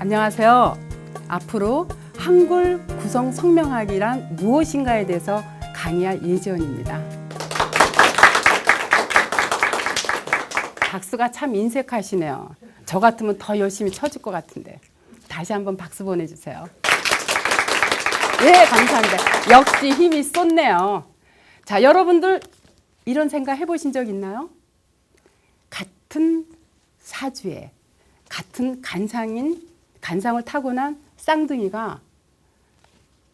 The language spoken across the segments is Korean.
안녕하세요. 앞으로 한글 구성 성명학이란 무엇인가에 대해서 강의할 예지원입니다. 박수가 참 인색하시네요. 저 같으면 더 열심히 쳐줄 것 같은데. 다시 한번 박수 보내주세요. 예, 감사합니다. 역시 힘이 쏟네요. 자, 여러분들 이런 생각 해보신 적 있나요? 같은 사주에 같은 간상을 타고난 쌍둥이가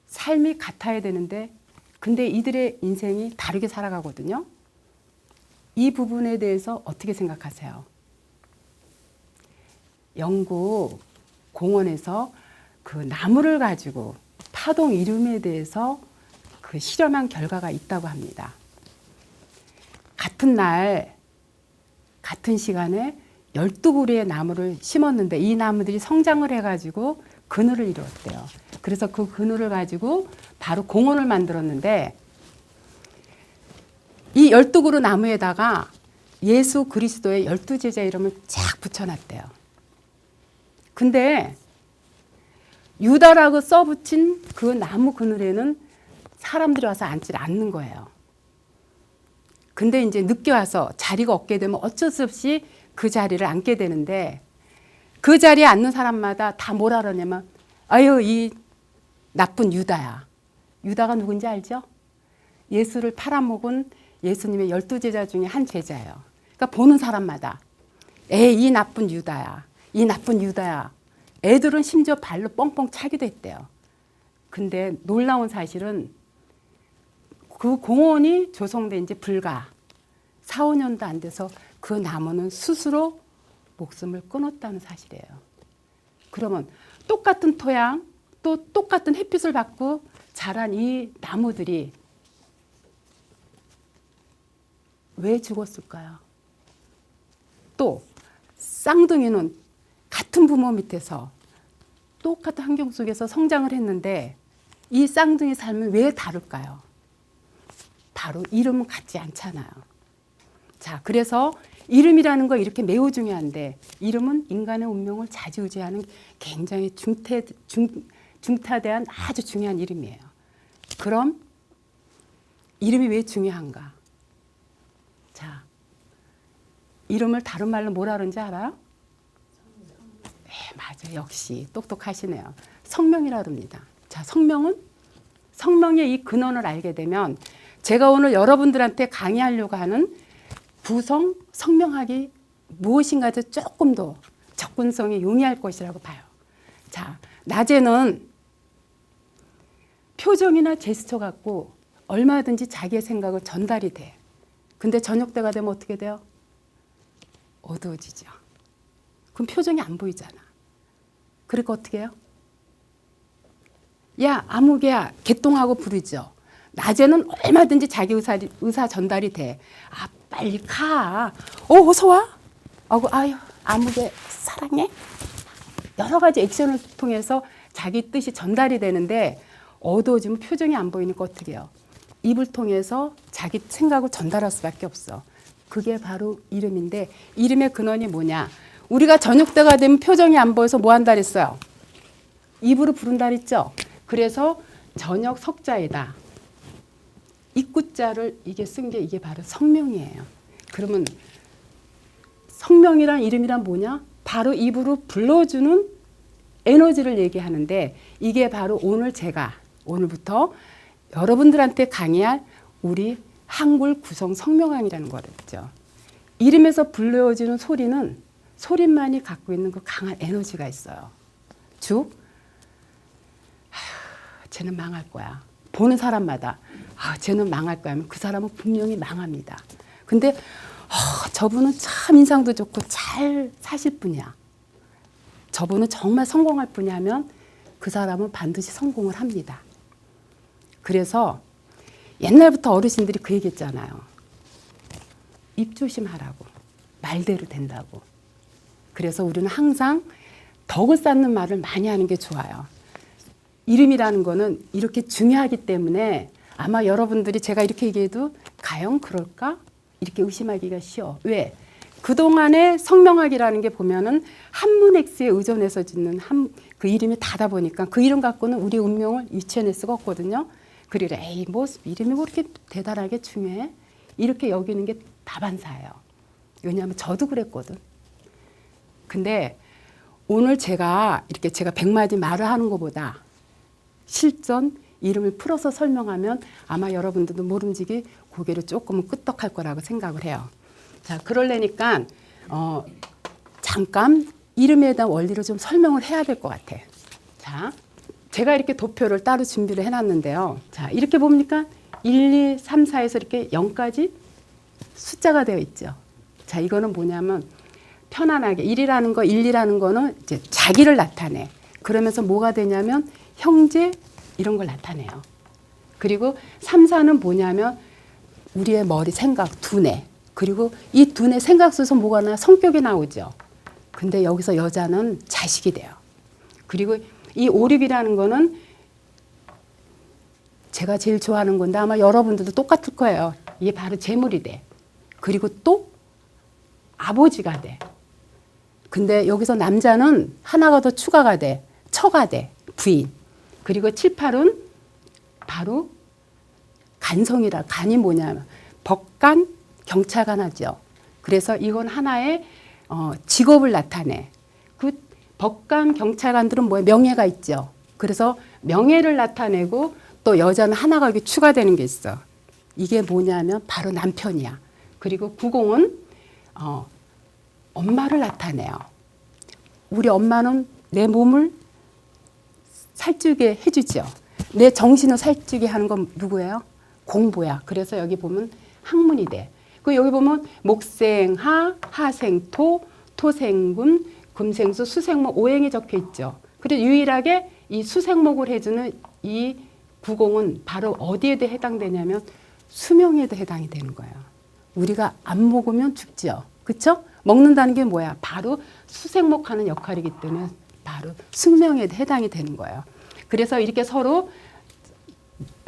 삶이 같아야 되는데 근데 이들의 인생이 다르게 살아가거든요. 이 부분에 대해서 어떻게 생각하세요? 영국 공원에서 그 나무를 가지고 파동 이름에 대해서 그 실험한 결과가 있다고 합니다. 같은 날, 같은 시간에 12그루의 나무를 심었는데 이 나무들이 성장을 해가지고 그늘을 이루었대요. 그래서 그 그늘을 가지고 바로 공원을 만들었는데 이 12그루 나무에다가 예수 그리스도의 12제자 이름을 쫙 붙여놨대요. 근데 유다라고 써붙인 그 나무 그늘에는 사람들이 와서 앉지 않는 거예요. 근데 이제 늦게 와서 자리가 없게 되면 어쩔 수 없이 그 자리를 앉게 되는데 그 자리에 앉는 사람마다 다 뭐라 그러냐면 아유 이 나쁜 유다야. 유다가 누군지 알죠? 예수를 팔아먹은 예수님의 12제자 중에 한 제자예요. 그러니까 보는 사람마다 에이 이 나쁜 유다야. 이 나쁜 유다야. 애들은 심지어 발로 뻥뻥 차기도 했대요. 근데 놀라운 사실은 그 공원이 조성된 지 불과 4, 5년도 안 돼서 그 나무는 스스로 목숨을 끊었다는 사실이에요. 그러면 똑같은 토양, 또 똑같은 햇빛을 받고 자란 이 나무들이 왜 죽었을까요? 또 쌍둥이는 같은 부모 밑에서 똑같은 환경 속에서 성장을 했는데 이 쌍둥이 삶은 왜 다를까요? 바로 이름은 같지 않잖아요. 자, 그래서 이름이라는 거 이렇게 매우 중요한데 이름은 인간의 운명을 좌지우지하는 굉장히 중타대한 아주 중요한 이름이에요. 그럼 이름이 왜 중요한가? 자, 이름을 다른 말로 뭐라 그러는지 알아요? 네, 맞아요. 역시 똑똑하시네요. 성명이라 그럽니다. 자, 성명의 이 근원을 알게 되면 제가 오늘 여러분들한테 강의하려고 하는 구성 성명학이 무엇인가에 조금 더 접근성이 용이할 것이라고 봐요. 자, 낮에는 표정이나 제스처 갖고 얼마든지 자기의 생각을 전달이 돼. 근데 저녁 때가 되면 어떻게 돼요? 어두워지죠. 그럼 표정이 안 보이잖아. 그러니까 어떻게 해요? 야, 아무개야, 개똥하고 부르죠. 낮에는 얼마든지 자기 의사 전달이 돼. 아, 빨리 가. 어서 와. 아유, 아무개 사랑해. 여러 가지 액션을 통해서 자기 뜻이 전달이 되는데 어두워지면 표정이 안 보이니까 어떻게 해요? 입을 통해서 자기 생각을 전달할 수밖에 없어. 그게 바로 이름인데 이름의 근원이 뭐냐? 우리가 저녁 때가 되면 표정이 안 보여서 뭐 한다 그랬어요? 입으로 부른다 그랬죠? 그래서 저녁 석자에다 입구자를 이게 쓴 게 이게 바로 성명이에요. 그러면 성명이란 이름이란 뭐냐? 바로 입으로 불러주는 에너지를 얘기하는데 이게 바로 오늘부터 여러분들한테 강의할 우리 한글 구성 성명학이라는 거랬죠. 이름에서 불러주는 소리는 소리만이 갖고 있는 그 강한 에너지가 있어요. 즉, 쟤는 망할 거야. 보는 사람마다 쟤는 망할 거야 하면 그 사람은 분명히 망합니다. 근데 저분은 참 인상도 좋고 잘 사실 분이야. 저분은 정말 성공할 분이야 하면 그 사람은 반드시 성공을 합니다. 그래서 옛날부터 어르신들이 그 얘기했잖아요. 입 조심하라고. 말대로 된다고. 그래서 우리는 항상 덕을 쌓는 말을 많이 하는 게 좋아요. 이름이라는 거는 이렇게 중요하기 때문에 아마 여러분들이 제가 이렇게 얘기해도 과연 그럴까? 이렇게 의심하기가 쉬워. 왜? 그동안의 성명학이라는 게 보면은 한문 X에 의존해서 짓는 그 이름이 다다 보니까 그 이름 갖고는 우리 운명을 유추해낼 수가 없거든요. 그리고 에이 뭐 이름이 뭐 이렇게 대단하게 중요해? 이렇게 여기는 게 다반사예요. 왜냐하면 저도 그랬거든. 근데 오늘 제가 이렇게 제가 100마디 말을 하는 것보다 실전 이름을 풀어서 설명하면 아마 여러분들도 모름지기 고개를 조금은 끄덕할 거라고 생각을 해요. 자, 그러려니까 잠깐 이름에 대한 원리를 좀 설명을 해야 될 것 같아. 자, 제가 이렇게 도표를 따로 준비를 해놨는데요. 자, 이렇게 봅니까? 1, 2, 3, 4에서 이렇게 0까지 숫자가 되어 있죠. 자, 이거는 뭐냐면 편안하게 1이라는 거, 1, 2라는 거는 이제 자기를 나타내. 그러면서 뭐가 되냐면 형제 이런 걸 나타내요. 그리고 3, 4는 뭐냐면 우리의 머리, 생각, 두뇌. 그리고 이 두뇌 생각 속에서 뭐가 나 성격이 나오죠. 근데 여기서 여자는 자식이 돼요. 그리고 이 5, 6이라는 거는 제가 제일 좋아하는 건데 아마 여러분들도 똑같을 거예요. 이게 바로 재물이 돼. 그리고 또 아버지가 돼. 근데 여기서 남자는 하나가 더 추가가 돼. 처가 돼. 부인. 그리고 7, 8은 바로 간성이라. 간이 뭐냐면 법관, 경찰관 하죠. 그래서 이건 하나의 직업을 나타내. 그 법관, 경찰관들은 뭐에 명예가 있죠. 그래서 명예를 나타내고 또 여자는 하나가 여기 추가되는 게 있어. 이게 뭐냐면 바로 남편이야. 그리고 90은 엄마를 나타내요. 우리 엄마는 내 몸을 살찌게 해주죠. 내 정신을 살찌게 하는 건 누구예요? 공부야. 그래서 여기 보면 학문이 돼. 그 여기 보면 목생하, 하생토, 토생금, 금생수, 수생목, 오행이 적혀 있죠. 그리고 유일하게 이 수생목을 해주는 이 90은 바로 어디에 해당되냐면 수명에도 해당이 되는 거예요. 우리가 안 먹으면 죽죠. 그렇죠? 먹는다는 게 뭐야? 바로 수생목하는 역할이기 때문에 바로 수명에 해당이 되는 거예요. 그래서 이렇게 서로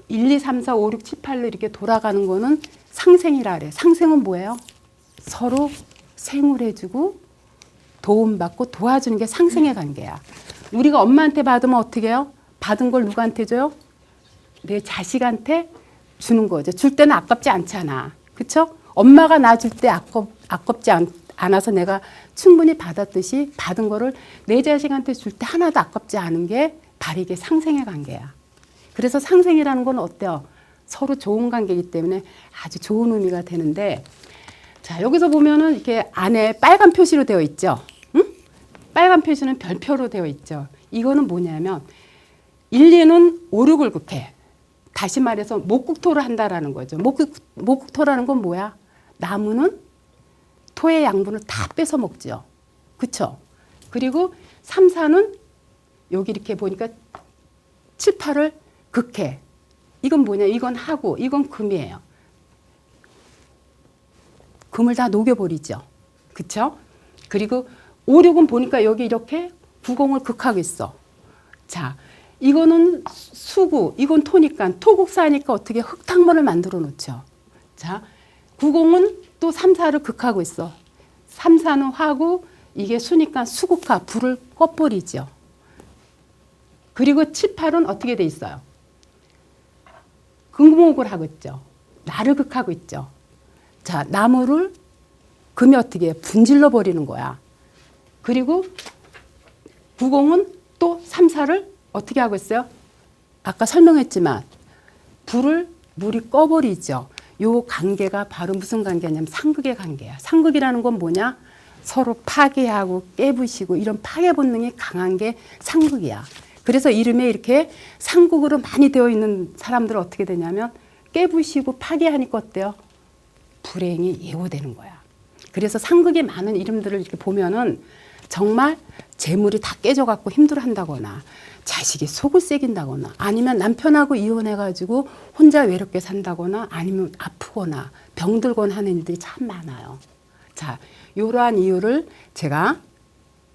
1, 2, 3, 4, 5, 6, 7, 8로 이렇게 돌아가는 거는 상생이라 그래. 상생은 뭐예요? 서로 생울해주고 도움받고 도와주는 게 상생의 관계야. 우리가 엄마한테 받으면 어떻게 해요? 받은 걸 누구한테 줘요? 내 자식한테 주는 거죠. 줄 때는 아깝지 않잖아. 그렇죠? 엄마가 나 줄 때 아깝지 않아서 내가 충분히 받았듯이 받은 거를 내 자식한테 줄 때 하나도 아깝지 않은 게 바로 이게 상생의 관계야. 그래서 상생이라는 건 어때요? 서로 좋은 관계이기 때문에 아주 좋은 의미가 되는데, 자, 여기서 보면은 이렇게 안에 빨간 표시로 되어 있죠. 응? 빨간 표시는 별표로 되어 있죠. 이거는 뭐냐면 1, 2는 5, 6을 극해. 다시 말해서 목국토를 한다라는 거죠. 목국토라는 건 뭐야? 나무는 토의 양분을 다 뺏어 먹죠. 그쵸? 그리고 3, 4는 여기 이렇게 보니까 7, 8을 극해. 이건 뭐냐? 이건 하고, 이건 금이에요. 금을 다 녹여버리죠. 그쵸? 그리고 5, 6은 보니까 여기 이렇게 90을 극하고 있어. 자, 이거는 수구, 이건 토니까, 토국사니까 어떻게 흙탕물을 만들어 놓죠. 자, 90은 또 3, 4를 극하고 있어. 3, 4는 화고, 이게 수니까 수국화, 불을 꺼버리죠. 그리고 7, 8은 어떻게 돼 있어요? 금목을 하고 있죠. 나를 극하고 있죠. 자, 나무를 금이 어떻게 해? 분질러 버리는 거야. 그리고 90은 또 3, 4를 어떻게 하고 있어요? 아까 설명했지만 물이 꺼버리죠. 요 관계가 바로 무슨 관계냐면 상극의 관계야. 상극이라는 건 뭐냐? 서로 파괴하고 깨부시고 이런 파괴 본능이 강한 게 상극이야. 그래서 이름에 이렇게 상극으로 많이 되어 있는 사람들은 어떻게 되냐면 깨부시고 파괴하니까 어때요? 불행이 예고되는 거야. 그래서 상극이 많은 이름들을 이렇게 보면은 정말 재물이 다 깨져갖고 힘들어한다거나 자식이 속을 새긴다거나 아니면 남편하고 이혼해가지고 혼자 외롭게 산다거나 아니면 아프거나 병들거나 하는 일들이 참 많아요. 자, 이러한 이유를 제가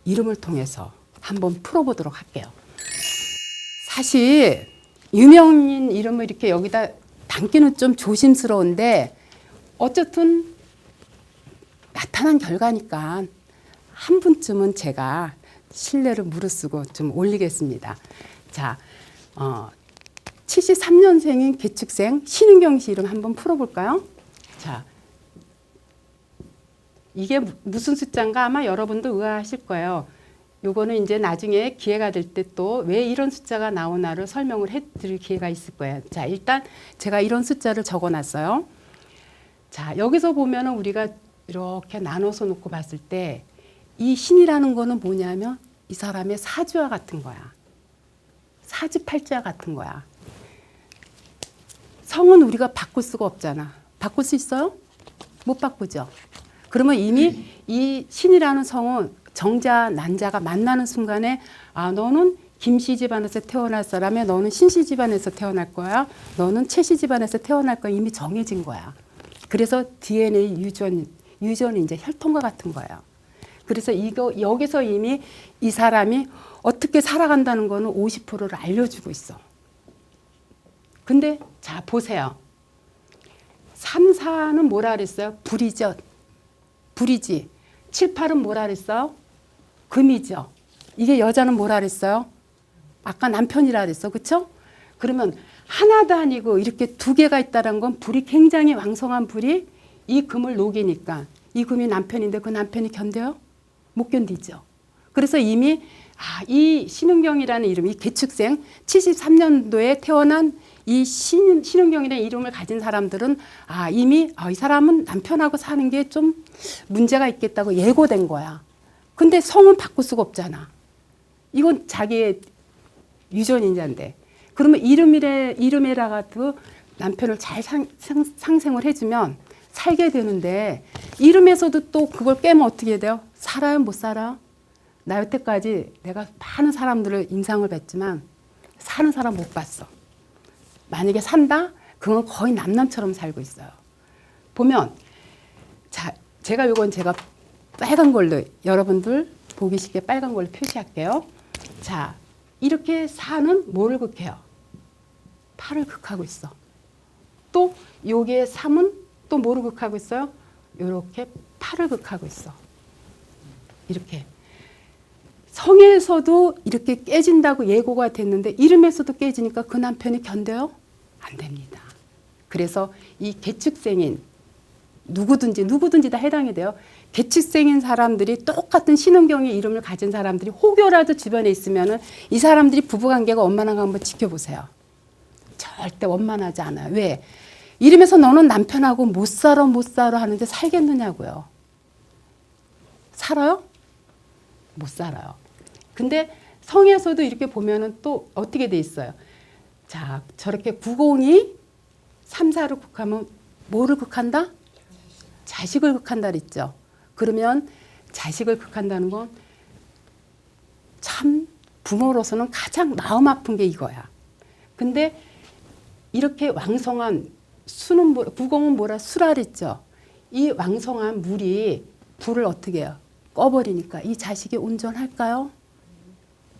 이름을 통해서 한번 풀어보도록 할게요. 사실 유명인 이름을 이렇게 여기다 담기는 좀 조심스러운데 어쨌든 나타난 결과니까 한 분쯤은 제가 신뢰를 무릅쓰고 좀 올리겠습니다. 자, 73년생인 개축생 신은경 씨 이름 한번 풀어볼까요? 자, 이게 무슨 숫자인가 아마 여러분도 의아하실 거예요. 요거는 이제 나중에 기회가 될 때 또 왜 이런 숫자가 나오나를 설명을 해드릴 기회가 있을 거예요. 자, 일단 제가 이런 숫자를 적어놨어요. 자, 여기서 보면은 우리가 이렇게 나눠서 놓고 봤을 때 이 신이라는 거는 뭐냐면 이 사람의 사주와 같은 거야. 사주팔자와 같은 거야. 성은 우리가 바꿀 수가 없잖아. 바꿀 수 있어요? 못 바꾸죠. 그러면 이미 이 신이라는 성은 정자, 난자가 만나는 순간에 아, 너는 김씨 집안에서 태어날 사람이야. 너는 신씨 집안에서 태어날 거야. 너는 최씨 집안에서 태어날 거야. 이미 정해진 거야. 그래서 DNA 유전이 이제 혈통과 같은 거예요. 그래서 이거 여기서 이미 이 사람이 어떻게 살아간다는 거는 50%를 알려주고 있어. 근데 자 보세요. 3, 4는 뭐라 그랬어요? 불이죠. 불이지. 7, 8은 뭐라 그랬어요? 금이죠. 이게 여자는 뭐라 그랬어요? 아까 남편이라 그랬어. 그렇죠? 그러면 하나도 아니고 이렇게 두 개가 있다는 건 불이 굉장히 왕성한 불이 이 금을 녹이니까 이 금이 남편인데 그 남편이 견뎌요? 못 견디죠. 그래서 이미 이 신은경이라는 이름, 이 개축생 73년도에 태어난 이 신은경이라는 이름을 가진 사람들은 이미 이 사람은 남편하고 사는 게 좀 문제가 있겠다고 예고된 거야. 근데 성은 바꿀 수가 없잖아. 이건 자기의 유전인자인데. 그러면 이름에다가도 남편을 잘 상생을 해주면 살게 되는데 이름에서도 또 그걸 깨면 어떻게 돼요? 살아요? 못 살아요? 나 여태까지 내가 많은 사람들을 인상을 뵀지만 사는 사람 못 봤어. 만약에 산다? 그건 거의 남남처럼 살고 있어요. 보면 자, 제가 빨간 걸로 여러분들 보기 쉽게 빨간 걸로 표시할게요. 자, 이렇게 사는 뭐를 극해요? 팔을 극하고 있어. 또 여기에 3은 또 뭐를 극하고 있어요? 이렇게 팔을 극하고 있어. 이렇게. 성에서도 이렇게 깨진다고 예고가 됐는데 이름에서도 깨지니까 그 남편이 견뎌요? 안 됩니다. 그래서 이 개축생인 누구든지 다 해당이 돼요. 개축생인 사람들이 똑같은 신은경의 이름을 가진 사람들이 혹여라도 주변에 있으면은 이 사람들이 부부관계가 원만한가 한번 지켜보세요. 절대 원만하지 않아요. 왜? 이름에서 너는 남편하고 못 살아 하는데 살겠느냐고요. 살아요? 못 살아요. 근데 성에서도 이렇게 보면은 또 어떻게 돼 있어요? 자, 저렇게 90이 3, 4를 극하면 뭐를 극한다? 자식을 극한다 그랬죠. 그러면 자식을 극한다는 건 참 부모로서는 가장 마음 아픈 게 이거야. 근데 이렇게 왕성한 수는 90은 뭐라 수라 그랬죠. 이 왕성한 물이 불을 어떻게 해요? 꺼버리니까 이 자식이 온전할까요?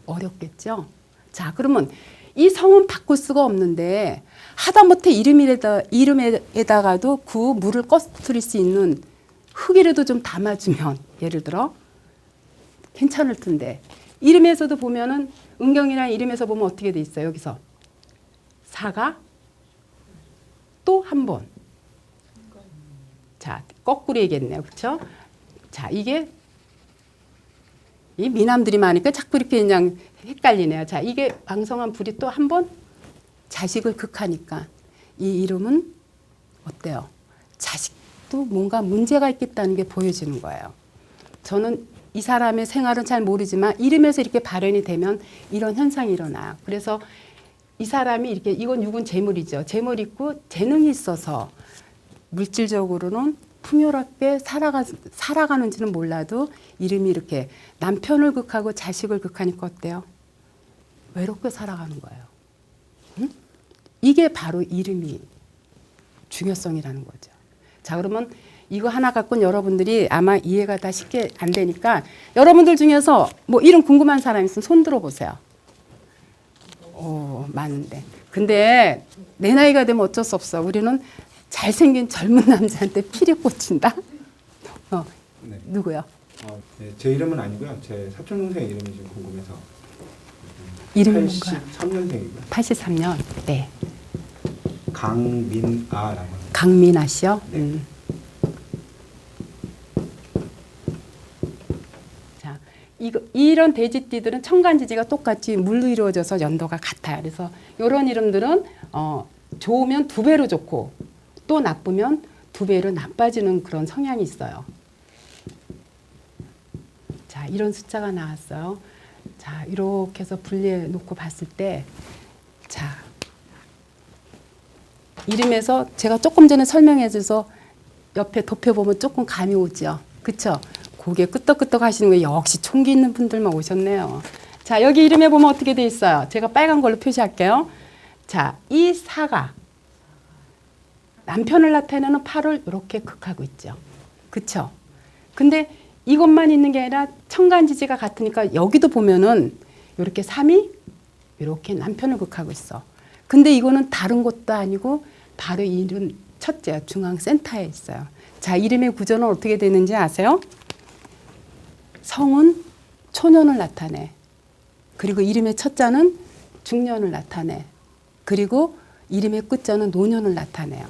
어렵겠죠. 자, 그러면 이 성은 바꿀 수가 없는데 하다못해 이름에다가도 그 물을 꺼뜨릴 수 있는 흙이라도 좀 담아주면 예를 들어 괜찮을 텐데 이름에서도 보면은 은경이라는 이름에서 보면 어떻게 돼 있어요? 여기서 사가 또 한 번. 자, 거꾸로 얘기했네요. 그렇죠? 자, 이게 이 미남들이 많으니까 자꾸 이렇게 그냥 헷갈리네요. 자, 이게 왕성한 불이 또 한 번 자식을 극하니까 이 이름은 어때요? 자식도 뭔가 문제가 있겠다는 게 보여지는 거예요. 저는 이 사람의 생활은 잘 모르지만 이름에서 이렇게 발현이 되면 이런 현상이 일어나요. 그래서 이 사람이 이렇게 이건 6은 재물이죠. 재물 있고 재능이 있어서 물질적으로는 풍요롭게 살아가는지는 몰라도 이름이 이렇게 남편을 극하고 자식을 극하니까 어때요? 외롭게 살아가는 거예요. 응? 이게 바로 이름이 중요성이라는 거죠. 자, 그러면 이거 하나 갖고는 여러분들이 아마 이해가 다 쉽게 안 되니까 여러분들 중에서 뭐 이름 궁금한 사람 있으면 손 들어보세요. 많은데. 근데 내 나이가 되면 어쩔 수 없어. 우리는 잘생긴 젊은 남자한테 피리 꽂힌다. 네. 누구요? 네, 제 이름은 아니고요. 제 사촌 동생 이름이 지금 궁금해서. 이름이 뭔가요? 83년생이고요. 83년. 네. 강민아라고 합니다. 강민아 씨요? 네. 자, 이런 돼지띠들은 청간지지가 똑같이 물로 이루어져서 연도가 같아요. 그래서 이런 이름들은 좋으면 2배로 좋고 또 나쁘면 2배로 나빠지는 그런 성향이 있어요. 자, 이런 숫자가 나왔어요. 자, 이렇게 해서 분리해 놓고 봤을 때, 자, 이름에서 제가 조금 전에 설명해 줘서 옆에 덮여보면 조금 감이 오죠. 그쵸? 고개 끄덕끄덕 하시는 거 역시 총기 있는 분들만 오셨네요. 자, 여기 이름에 보면 어떻게 돼 있어요? 제가 빨간 걸로 표시할게요. 자, 이 사가 남편을 나타내는 8을 이렇게 극하고 있죠. 그쵸? 근데 이것만 있는 게 아니라 청간지지가 같으니까 여기도 보면은 이렇게 3이 이렇게 남편을 극하고 있어. 근데 이거는 다른 것도 아니고 바로 이름 첫째 중앙 센터에 있어요. 자, 이름의 구조는 어떻게 되는지 아세요? 성은 초년을 나타내. 그리고 이름의 첫자는 중년을 나타내. 그리고 이름의 끝자는 노년을 나타내요.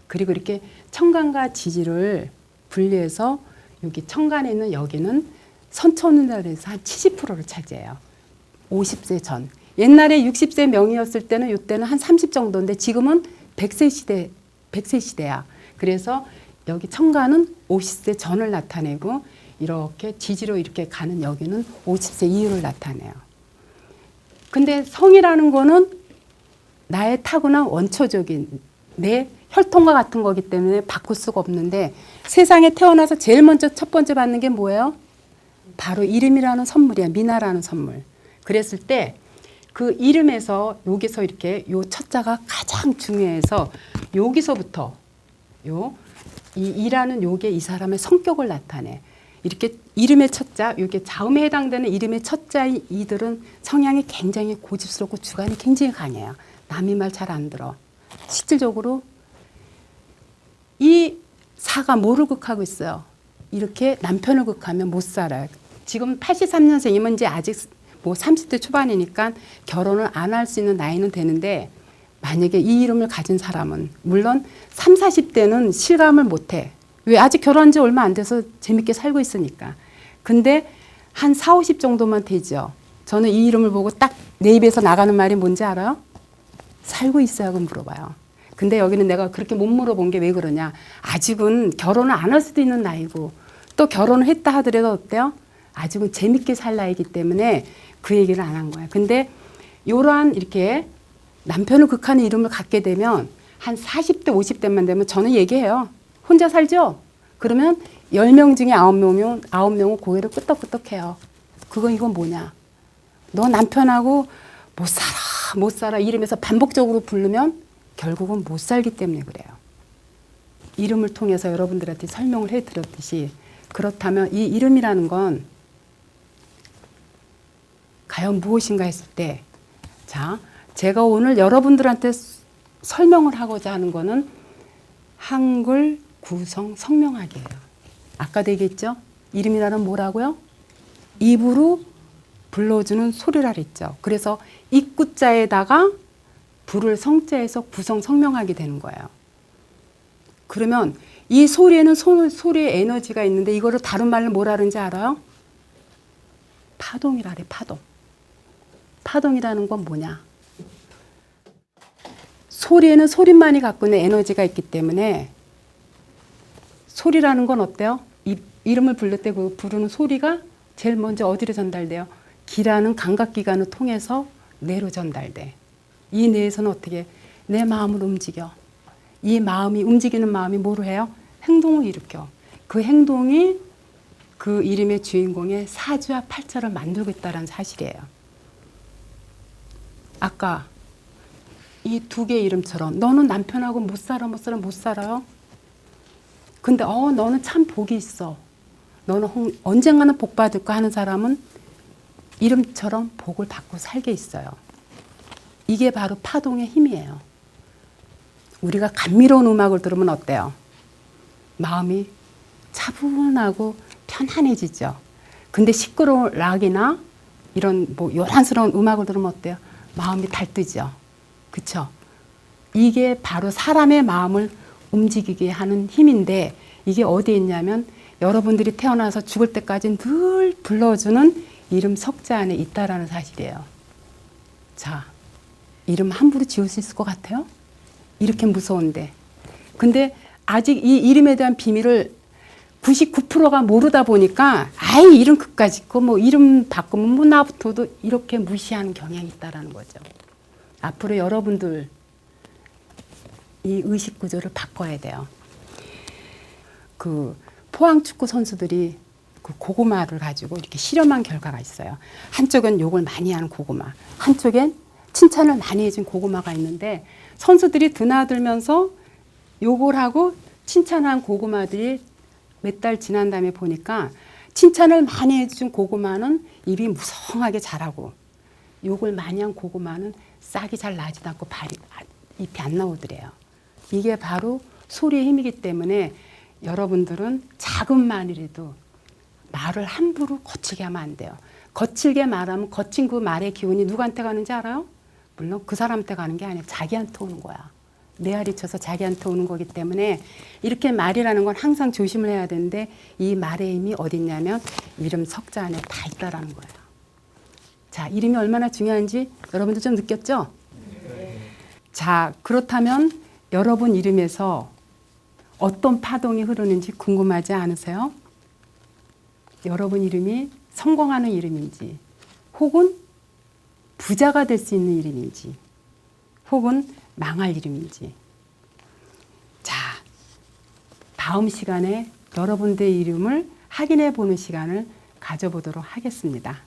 그리고 이렇게 청간과 지지를 분리해서 여기 청간에 있는 여기는 선천운이라 해서 한 70%를 차지해요. 50세 전. 옛날에 60세 명이었을 때는 이때는 한 30 정도인데 지금은 100세 시대야. 그래서 여기 청간은 50세 전을 나타내고 이렇게 지지로 이렇게 가는 여기는 50세 이후를 나타내요. 근데 성이라는 거는 나의 타고난 원초적인 내 혈통과 같은 거기 때문에 바꿀 수가 없는데 세상에 태어나서 제일 먼저 첫 번째 받는 게 뭐예요? 바로 이름이라는 선물이야. 미나라는 선물. 그랬을 때 그 이름에서 여기서 이렇게 요 첫자가 가장 중요해서 여기서부터 이 이라는 요게 이 사람의 성격을 나타내. 이렇게 이름의 첫자, 요게 자음에 해당되는 이름의 첫자인 이들은 성향이 굉장히 고집스럽고 주관이 굉장히 강해요. 남의 말 잘 안 들어. 실질적으로 이 사가 뭐를 극하고 있어요? 이렇게 남편을 극하면 못 살아요. 지금 83년생이면 이제 아직 뭐 30대 초반이니까 결혼을 안 할 수 있는 나이는 되는데 만약에 이 이름을 가진 사람은 물론 30, 40대는 실감을 못 해. 왜? 아직 결혼한 지 얼마 안 돼서 재밌게 살고 있으니까. 근데 한 40, 50 정도만 되죠. 저는 이 이름을 보고 딱 내 입에서 나가는 말이 뭔지 알아요? 살고 있어요? 그 물어봐요. 근데 여기는 내가 그렇게 못 물어본 게 왜 그러냐. 아직은 결혼을 안 할 수도 있는 나이고 또 결혼을 했다 하더라도 어때요? 아직은 재밌게 살 나이기 때문에 그 얘기를 안 한 거예요. 근데 이러한 이렇게 남편을 극하는 이름을 갖게 되면 한 40대, 50대만 되면 저는 얘기해요. 혼자 살죠? 그러면 10명 중에 9명은 고개를 끄덕끄덕해요. 이건 뭐냐? 너 남편하고 못 살아 이름에서 반복적으로 부르면 결국은 못 살기 때문에 그래요. 이름을 통해서 여러분들한테 설명을 해드렸듯이 그렇다면 이 이름이라는 건 과연 무엇인가 했을 때, 자, 제가 오늘 여러분들한테 설명을 하고자 하는 거는 한글 구성 성명학이에요. 아까도 얘기했죠? 이름이라는 뭐라고요? 입으로 불러주는 소리라 그랬죠. 그래서 입구자에다가 불을 성자에서 구성 성명학이 되는 거예요. 그러면 이 소리에는 소리의 에너지가 있는데 이거를 다른 말로 뭐라 그러는지 알아요? 파동이라 그래, 파동. 파동이라는 건 뭐냐? 소리에는 소리만이 갖고 있는 에너지가 있기 때문에 소리라는 건 어때요? 이름을 부를 때 그 부르는 소리가 제일 먼저 어디로 전달돼요? 귀라는 감각기관을 통해서 뇌로 전달돼. 이 뇌에서는 어떻게 내 마음을 움직여. 이 마음이 움직이는 마음이 뭐로 해요? 행동을 일으켜. 그 행동이 그 이름의 주인공의 사주와 팔자를 만들고 있다는 사실이에요. 아까 이 두 개의 이름처럼 너는 남편하고 못 살아요? 근데 너는 참 복이 있어. 너는 언젠가는 복 받을 거 하는 사람은 이름처럼 복을 받고 살게 있어요. 이게 바로 파동의 힘이에요. 우리가 감미로운 음악을 들으면 어때요? 마음이 차분하고 편안해지죠. 근데 시끄러운 락이나 이런 뭐 요란스러운 음악을 들으면 어때요? 마음이 달뜨죠. 그쵸? 이게 바로 사람의 마음을 움직이게 하는 힘인데 이게 어디에 있냐면 여러분들이 태어나서 죽을 때까지 늘 불러주는 이름 석자 안에 있다라는 사실이에요. 자, 이름 함부로 지을 수 있을 것 같아요? 이렇게 무서운데. 근데 아직 이 이름에 대한 비밀을 99%가 모르다 보니까 아이 이름 그까짓 거 뭐 이름 바꾸면 뭐 나부터도 이렇게 무시하는 경향이 있다라는 거죠. 앞으로 여러분들 이 의식 구조를 바꿔야 돼요. 그 포항 축구 선수들이 그 고구마를 가지고 이렇게 실험한 결과가 있어요. 한쪽은 욕을 많이 하는 고구마, 한쪽엔 칭찬을 많이 해준 고구마가 있는데 선수들이 드나들면서 욕을 하고 칭찬한 고구마들이 몇 달 지난 다음에 보니까 칭찬을 많이 해준 고구마는 입이 무성하게 자라고 욕을 많이 한 고구마는 싹이 잘 나지도 않고 잎이 안 나오더래요. 이게 바로 소리의 힘이기 때문에 여러분들은 작은 말이라도 말을 함부로 거칠게 하면 안 돼요. 거칠게 말하면 거친 그 말의 기운이 누구한테 가는지 알아요? 물론 그 사람한테 가는 게 아니라 자기한테 오는 거야. 메아리 쳐서 자기한테 오는 거기 때문에 이렇게 말이라는 건 항상 조심을 해야 되는데 이 말의 힘이 어디 있냐면 이름 석자 안에 다 있다라는 거예요. 자, 이름이 얼마나 중요한지 여러분들 좀 느꼈죠? 네. 자, 그렇다면 여러분 이름에서 어떤 파동이 흐르는지 궁금하지 않으세요? 여러분 이름이 성공하는 이름인지 혹은 부자가 될 수 있는 이름인지 혹은 망할 이름인지. 자, 다음 시간에 여러분들의 이름을 확인해 보는 시간을 가져보도록 하겠습니다.